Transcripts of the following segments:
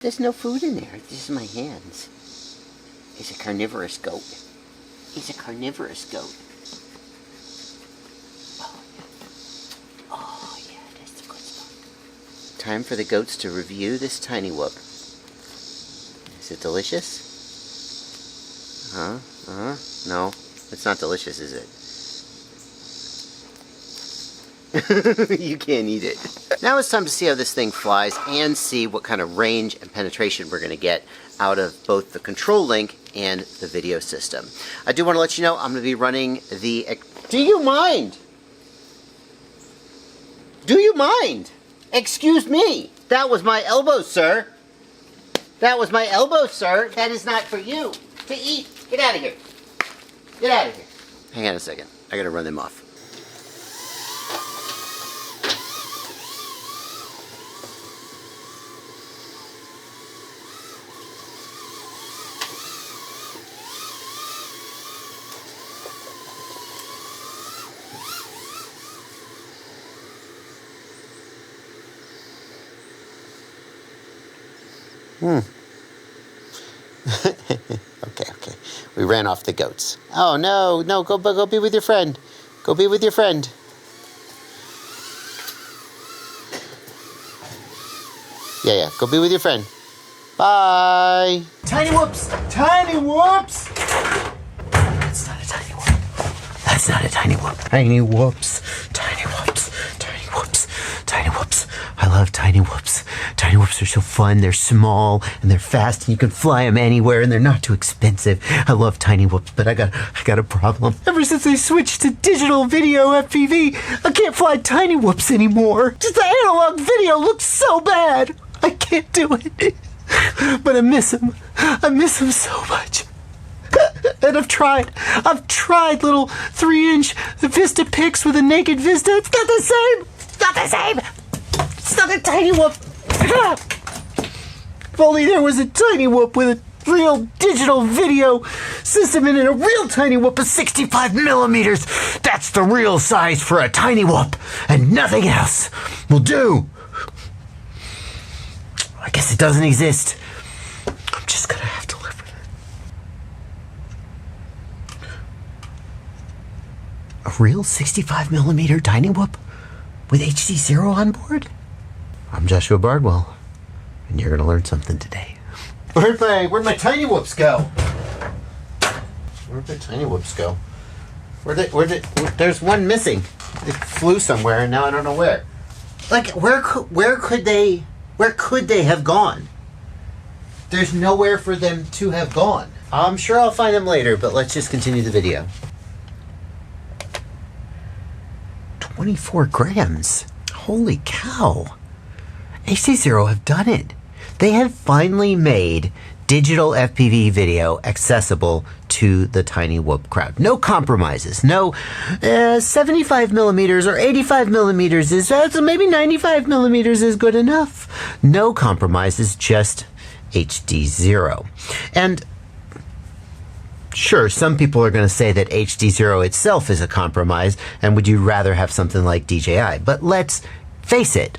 There's no food in there. This is my hands. He's a carnivorous goat. He's a carnivorous goat. Oh yeah, that's a good spot. Time for the goats to review this tiny whoop. Is it delicious? No, it's not delicious, is it? You can't eat it. Now it's time to see how this thing flies and see what kind of range and penetration we're going to get out of both the control link and the video system. I do want to let you know I'm going to be running the... Do you mind? Do you mind? Excuse me. That was my elbow, sir. That was my elbow, sir. That is not for you to eat. Get out of here. Get out of here. Hang on a second. I got to run them off. Okay. We ran off the goats. Oh, no, go be with your friend. Go be with your friend. Yeah, go be with your friend. Bye. Tiny whoops! Tiny whoops! That's not a tiny whoop. That's not a tiny whoop. Tiny whoops. Tiny whoops. Tiny whoops. Tiny whoops. I love tiny whoops. Tiny whoops are so fun. They're small and they're fast and you can fly them anywhere and they're not too expensive. I love tiny whoops, but I got a problem. Ever since they switched to digital video FPV, I can't fly tiny whoops anymore. Just the analog video looks so bad. I can't do it. But I miss them. I miss them so much. And I've tried little 3-inch Vista pics with a naked Vista. It's not the same. It's not the same. It's not a tiny whoop. If only there was a tiny whoop with a real digital video system in it, a real tiny whoop of 65 millimeters. That's the real size for a tiny whoop, and nothing else will do. I guess it doesn't exist. I'm just gonna have to live with it. A real 65 millimeter tiny whoop with HDZero on board? I'm Joshua Bardwell, and you're gonna learn something today. Where'd my tiny whoops go? Where'd my tiny whoops go? There's one missing. It flew somewhere, and now I don't know where. Like, where could they have gone? There's nowhere for them to have gone. I'm sure I'll find them later, but let's just continue the video. 24 grams. Holy cow. HDZero have done it. They have finally made digital FPV video accessible to the tiny whoop crowd. No compromises. No 75 millimeters or 85 millimeters is maybe 95 millimeters is good enough. No compromises, just HDZero. And sure, some people are going to say that HDZero itself is a compromise, and would you rather have something like DJI? But let's face it.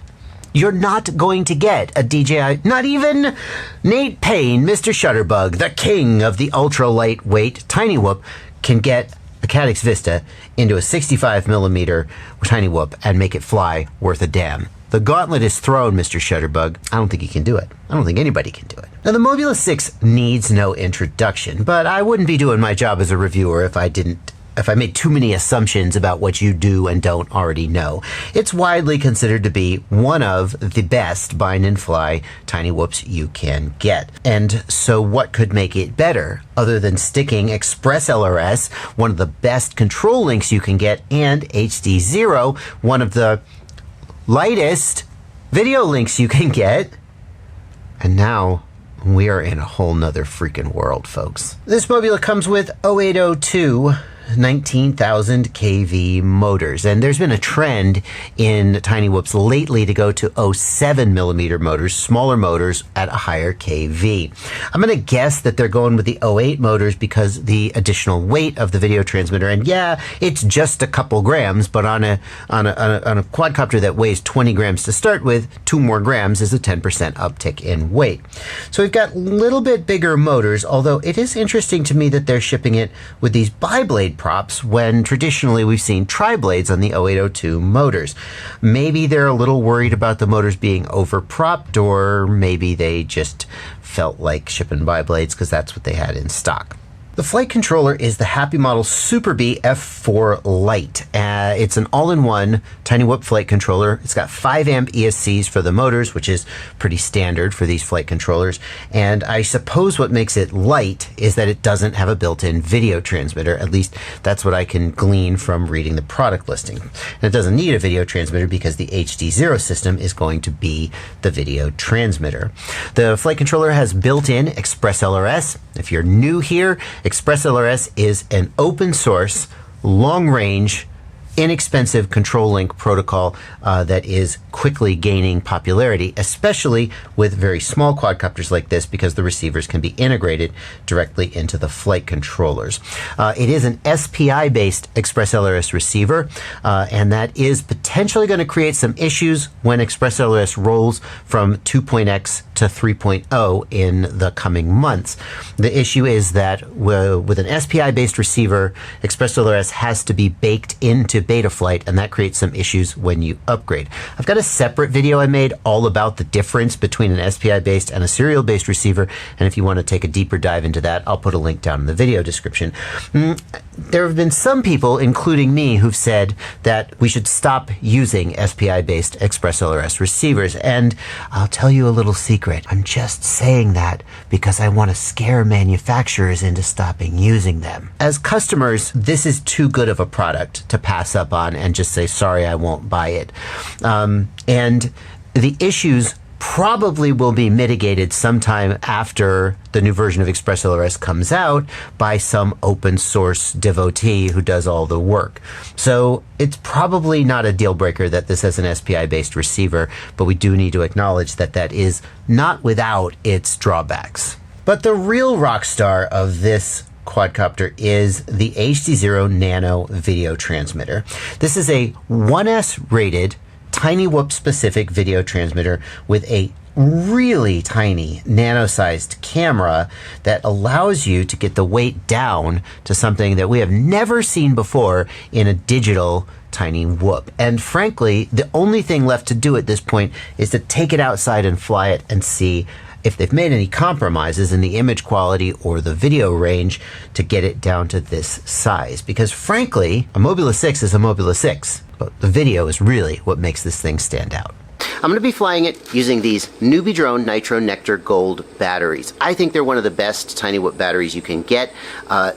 You're not going to get a DJI, not even Nate Payne, Mr. Shutterbug, the king of the ultra lightweight tiny whoop, can get a Caddx Vista into a 65 millimeter tiny whoop and make it fly worth a damn. The gauntlet is thrown, Mr. Shutterbug. I don't think he can do it. I don't think anybody can do it. Now, the Mobula6 needs no introduction, but I wouldn't be doing my job as a reviewer if I made too many assumptions about what you do and don't already know. It's widely considered to be one of the best bind and fly tiny whoops you can get. And so what could make it better other than sticking Express LRS, one of the best control links you can get, and HDZero, one of the lightest video links you can get? And now we are in a whole nother freaking world, folks. This Mobula comes with 0802 19,000 kV motors. And there's been a trend in tiny whoops lately to go to 07 millimeter motors, smaller motors at a higher kV. I'm going to guess that they're going with the 08 motors because the additional weight of the video transmitter, and yeah, it's just a couple grams, but on a quadcopter that weighs 20 grams to start with, 2 more grams is a 10% uptick in weight. So we've got a little bit bigger motors, although it is interesting to me that they're shipping it with these bi-blade props when traditionally we've seen tri-blades on the 0802 motors. Maybe they're a little worried about the motors being over-propped, or maybe they just felt like shipping bi-blades because that's what they had in stock. The flight controller is the Happy Model Super Bee F4 Lite. It's an all-in-one tiny whoop flight controller. It's got 5 amp ESCs for the motors, which is pretty standard for these flight controllers. And I suppose what makes it light is that it doesn't have a built-in video transmitter. At least that's what I can glean from reading the product listing. And it doesn't need a video transmitter because the HDZero system is going to be the video transmitter. The flight controller has built-in Express LRS. If you're new here, Express LRS is an open source, long range, inexpensive control link protocol that is quickly gaining popularity, especially with very small quadcopters like this, because the receivers can be integrated directly into the flight controllers. It is an SPI-based Express LRS receiver, and that is potentially going to create some issues when Express LRS rolls from 2.x to 3.0 in the coming months. The issue is that with an SPI-based receiver, Express LRS has to be baked into Betaflight, and that creates some issues when you upgrade. I've got a separate video I made all about the difference between an SPI-based and a serial-based receiver, and if you want to take a deeper dive into that, I'll put a link down in the video description. There have been some people, including me, who've said that we should stop using SPI-based Express LRS receivers, and I'll tell you a little secret. I'm just saying that because I want to scare manufacturers into stopping using them. As customers, this is too good of a product to pass up on and just say, sorry, I won't buy it. And the issues probably will be mitigated sometime after the new version of Express LRS comes out by some open source devotee who does all the work. So it's probably not a deal breaker that this has an SPI based receiver, but we do need to acknowledge that that is not without its drawbacks. But the real rock star of this quadcopter is the HDZero Nano video transmitter. This is a 1S rated tiny whoop specific video transmitter with a really tiny nano-sized camera that allows you to get the weight down to something that we have never seen before in a digital tiny whoop. And frankly, the only thing left to do at this point is to take it outside and fly it and see if they've made any compromises in the image quality or the video range to get it down to this size. Because frankly, a Mobula6 is a Mobula6, but the video is really what makes this thing stand out. I'm going to be flying it using these Newbie Drone Nitro Nectar Gold batteries. I think they're one of the best tiny whoop batteries you can get.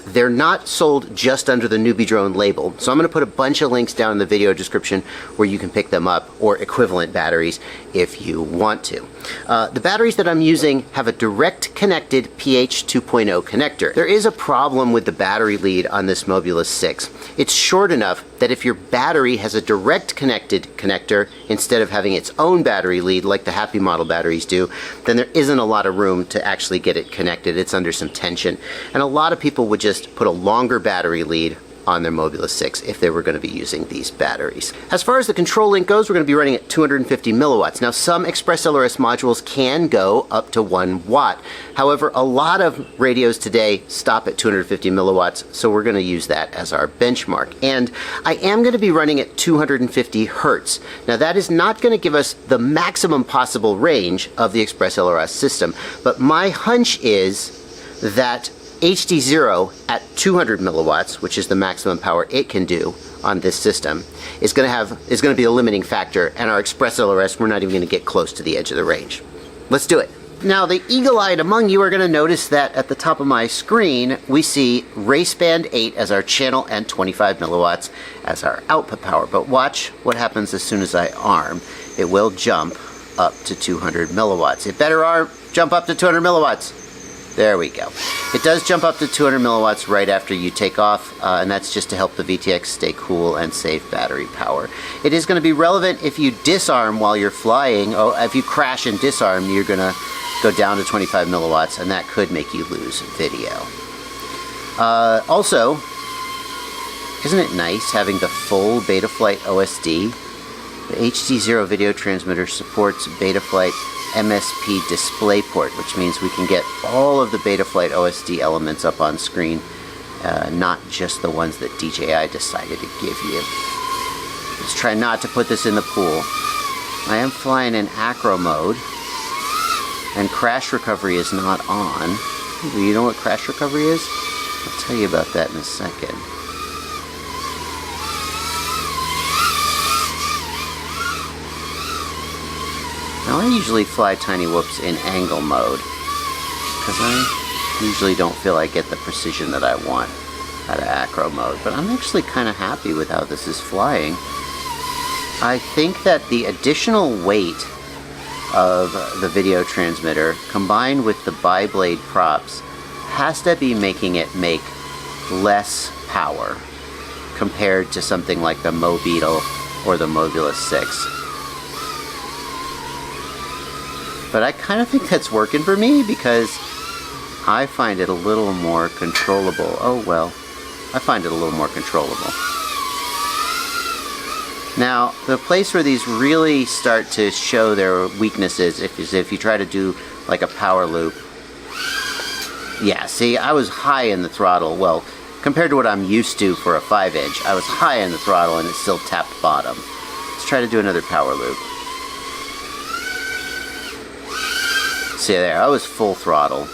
They're not sold just under the Newbie Drone label, so I'm going to put a bunch of links down in the video description where you can pick them up, or equivalent batteries if you want to. The batteries that I'm using have a direct connected pH 2.0 connector. There is a problem with the battery lead on this Mobula6. It's short enough that if your battery has a direct connected connector instead of having its own battery lead like the Happy Model batteries do, then there isn't a lot of room to actually get it connected. It's under some tension. And a lot of people would just put a longer battery lead on their Mobula6 if they were going to be using these batteries. As far as the control link goes, we're going to be running at 250 milliwatts. Now, some Express LRS modules can go up to 1 watt. However, a lot of radios today stop at 250 milliwatts, so we're going to use that as our benchmark. And I am going to be running at 250 hertz. Now, that is not going to give us the maximum possible range of the Express LRS system, but my hunch is that HDZero at 200 milliwatts, which is the maximum power it can do on this system, is going to be a limiting factor, and our Express LRS, we're not even going to get close to the edge of the range. Let's do it. Now, the eagle-eyed among you are going to notice that at the top of my screen, we see Raceband 8 as our channel and 25 milliwatts as our output power. But watch what happens as soon as I arm. It will jump up to 200 milliwatts. It better jump up to 200 milliwatts. There we go. It does jump up to 200 milliwatts right after you take off, and that's just to help the VTX stay cool and save battery power. It is going to be relevant if you disarm while you're flying. Oh, if you crash and disarm, you're going to go down to 25 milliwatts, and that could make you lose video. Also, isn't it nice having the full Betaflight OSD? The HDZero video transmitter supports Betaflight MSP DisplayPort, which means we can get all of the Betaflight OSD elements up on screen, not just the ones that DJI decided to give you. Let's try not to put this in the pool. I am flying in acro mode, and crash recovery is not on. You know what crash recovery is? I'll tell you about that in a second. Now I usually fly tiny whoops in angle mode because I usually don't feel I get the precision that I want out of acro mode, but I'm actually kind of happy with how this is flying. I think that the additional weight of the video transmitter combined with the bi-blade props has to be making it make less power compared to something like the Mobeetle or the Mobula6. But I kind of think that's working for me because I find it a little more controllable. Oh well, I find it a little more controllable. Now, the place where these really start to show their weaknesses is if you try to do like a power loop. Yeah, see, I was high in the throttle. Well, compared to what I'm used to for a 5-inch, I was high in the throttle and it still tapped bottom. Let's try to do another power loop. See there, I was full throttle.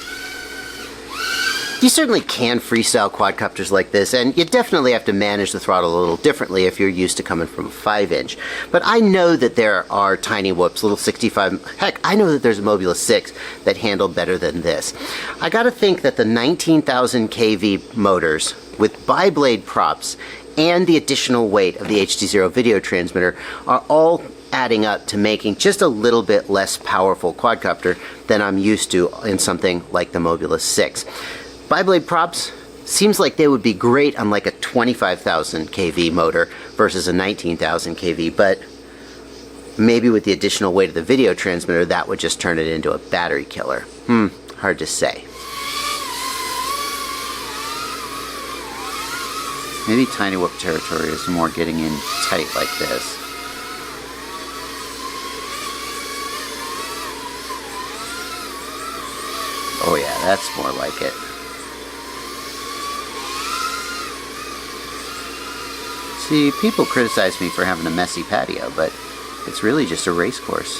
You certainly can freestyle quadcopters like this, and you definitely have to manage the throttle a little differently if you're used to coming from a 5-inch. But I know that there are tiny whoops, little 65, heck, I know that there's a Mobula6 that handle better than this. I gotta think that the 19,000 kV motors with bi-blade props and the additional weight of the HDZero video transmitter are all adding up to making just a little bit less powerful quadcopter than I'm used to in something like the Mobula6. Bi-blade props seems like they would be great on like a 25,000 kV motor versus a 19,000 kV, but maybe with the additional weight of the video transmitter that would just turn it into a battery killer. Hard to say. Maybe tiny whoop territory is more getting in tight like this. Oh yeah, that's more like it. See, people criticize me for having a messy patio, but it's really just a race course.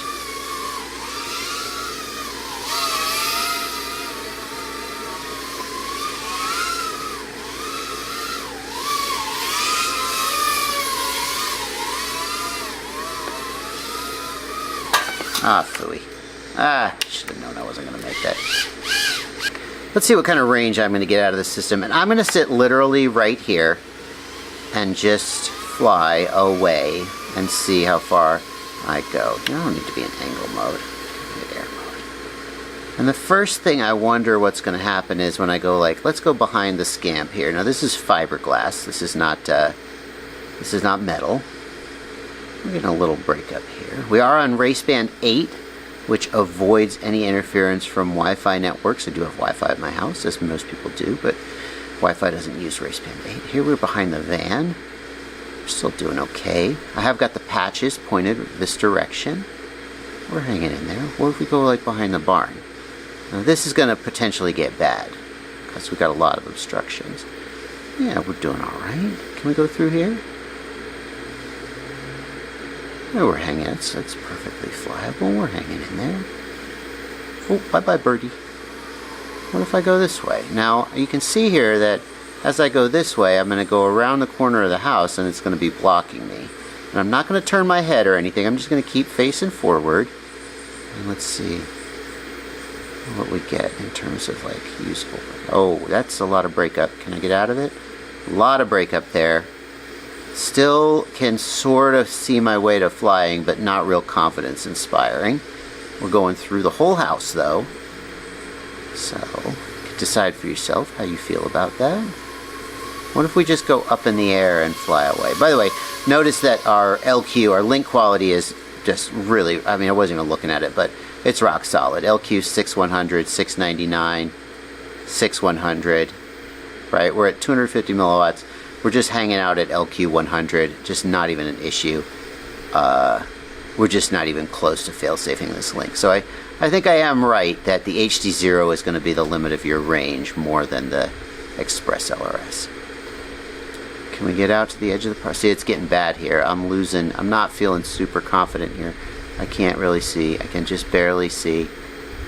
Ah, phooey. Should have known I wasn't going to make that. Let's see what kind of range I'm going to get out of this system. And I'm going to sit literally right here and just fly away and see how far I go. I don't need to be in angle mode. Air mode. And the first thing I wonder what's going to happen is when I go like, let's go behind the scamp here. Now this is fiberglass. This is not metal. We're getting a little break up here. We are on race band 8, which avoids any interference from Wi-Fi networks. I do have Wi-Fi at my house, as most people do, but Wi-Fi doesn't use race band 8. Here we're behind the van. We're still doing okay. I have got the patches pointed this direction. We're hanging in there. What if we go like behind the barn? Now this is going to potentially get bad because we got a lot of obstructions. Yeah, we're doing all right. Can we go through here? Yeah, we're hanging. It's perfectly flyable. We're hanging in there. Oh, bye-bye, birdie. What if I go this way? Now, you can see here that as I go this way, I'm going to go around the corner of the house and it's going to be blocking me. And I'm not going to turn my head or anything. I'm just going to keep facing forward. And let's see what we get in terms of like useful. Oh, that's a lot of breakup. Can I get out of it? A lot of breakup there. Still can sort of see my way to flying, but not real confidence inspiring. We're going through the whole house though. So, decide for yourself how you feel about that. What if we just go up in the air and fly away? By the way, notice that our LQ, our link quality is just really, I mean, I wasn't even looking at it, but it's rock solid. LQ 6100, 699, 6100, right? We're at 250 milliwatts. We're just hanging out at LQ 100, just not even an issue. We're just not even close to fail-safing this link. So I think I am right that the HDZero is going to be the limit of your range more than the Express LRS. Can we get out to the edge of the park? See, it's getting bad here. I'm not feeling super confident here. I can't really see. I can just barely see.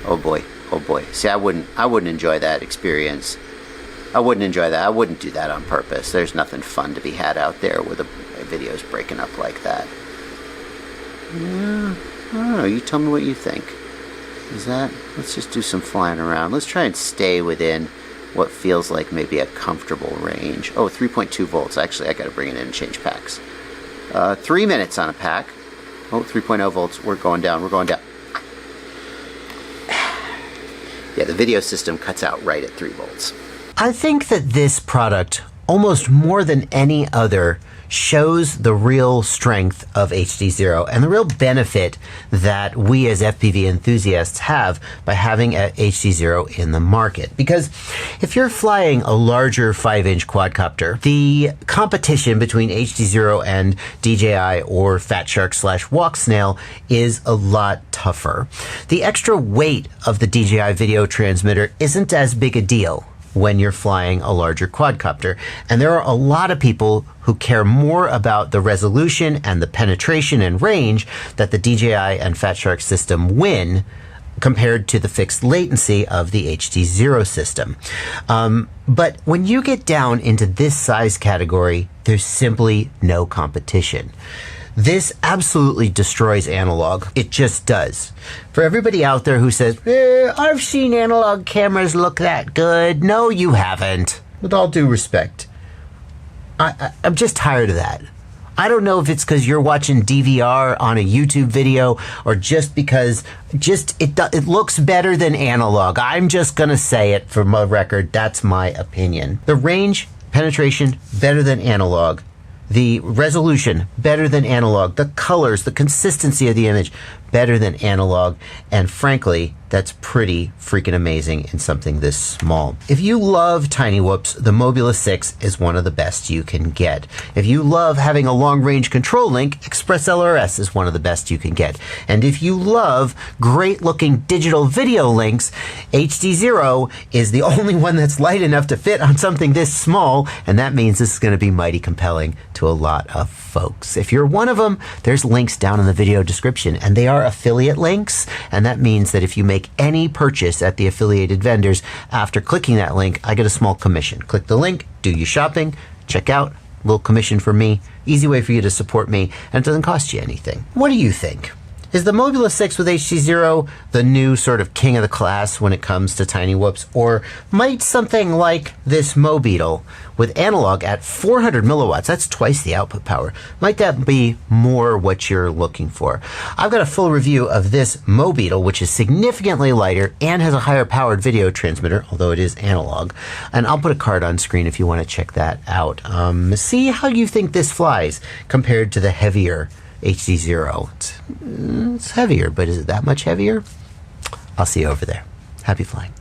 Oh boy, oh boy. See, I wouldn't enjoy that experience. I wouldn't enjoy that. I wouldn't do that on purpose. There's nothing fun to be had out there with a videos breaking up like that. Yeah, I don't know. You tell me what you think. Let's just do some flying around. Let's try and stay within what feels like maybe a comfortable range. Oh, 3.2 volts. Actually, I got to bring it in and change packs. 3 minutes on a pack. Oh, 3.0 volts. We're going down. We're going down. Yeah, the video system cuts out right at 3 volts. I think that this product, almost more than any other, shows the real strength of HDZero and the real benefit that we as FPV enthusiasts have by having a HDZero in the market. Because if you're flying a larger 5-inch quadcopter, the competition between HDZero and DJI or Fat Shark / Walk Snail is a lot tougher. The extra weight of the DJI video transmitter isn't as big a deal when you're flying a larger quadcopter. And there are a lot of people who care more about the resolution and the penetration and range that the DJI and Fat Shark system win compared to the fixed latency of the HDZero system. But when you get down into this size category, there's simply no competition. This absolutely destroys analog. It just does. For everybody out there who says, I've seen analog cameras look that good. No, you haven't. With all due respect. I'm just tired of that. I don't know if it's because you're watching DVR on a YouTube video or just because it looks better than analog. I'm just going to say it for my record. That's my opinion. The range, penetration, better than analog. The resolution, better than analog. The colors, the consistency of the image, better than analog. And frankly, that's pretty freaking amazing in something this small. If you love tiny whoops, the Mobula6 is one of the best you can get. If you love having a long-range control link, Express LRS is one of the best you can get. And if you love great-looking digital video links, HDZero is the only one that's light enough to fit on something this small, and that means this is going to be mighty compelling to a lot of folks. If you're one of them, there's links down in the video description, and they are affiliate links, and that means that if you make any purchase at the affiliated vendors after clicking that link, I get a small commission. Click the link, do your shopping, check out, little commission for me, easy way for you to support me, and it doesn't cost you anything. What do you think? Is the Mobula6 with HDZero the new sort of king of the class when it comes to tiny whoops? Or might something like this Mobeetle with analog at 400 milliwatts, that's twice the output power, might that be more what you're looking for? I've got a full review of this Mobeetle, which is significantly lighter and has a higher powered video transmitter, although it is analog. And I'll put a card on screen if you want to check that out. See how you think this flies compared to the heavier HDZero. It's heavier, but is it that much heavier? I'll see you over there. Happy flying.